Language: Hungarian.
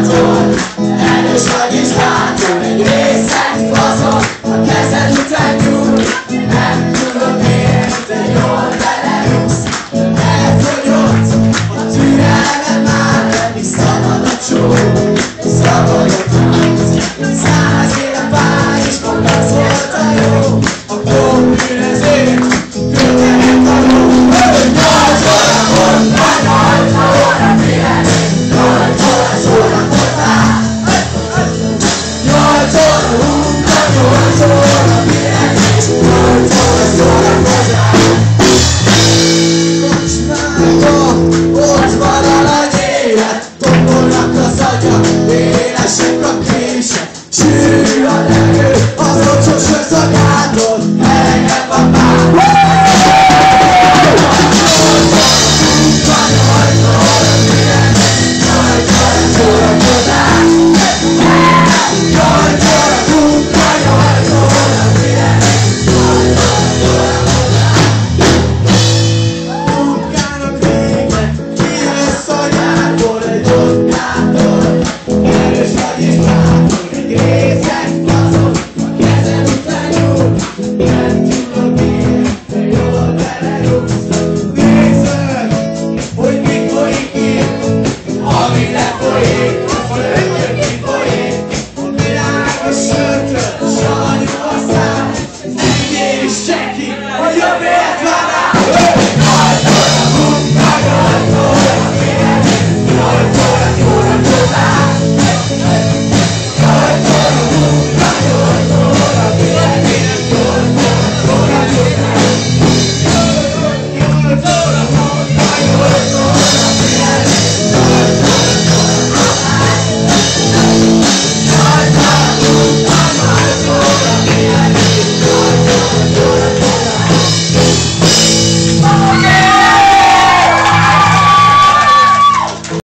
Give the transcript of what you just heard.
látod, erős vagy és látod, egy részeg fazon, a kezed után nyúl. Nem tudom miért, de jól belerúgsz, elfogyott a türelme már, pedig szabad a csó, szabad a tánc. 100 éve Párizsban az volt a jó, a kommunizé, köteget a ló. 8 óra volt, 8 óra pihenni, 8 óra szórakozás. 8 óra munka, 8 óra pihenni, 8 óra szórakozás. Kocsmába, ott van alanyélet, tombolnak az agyak, élesek a kések, sűrű a levegő, az ocsos közszagádon, melegebb a pár. 8 óra pihenni, 8 óra szórakozás. 8 óra munka, 8 óra pihenni, 8 óra szórakozás. Munkának vége, kijössz a nyárból egy otthától, erős vagy és bátor, egy részeg fazon, a kezed után nyúl. Nem tudom miért, de jól belerúgsz. Nézd, hogy mi folyik itt, ami lefolyik,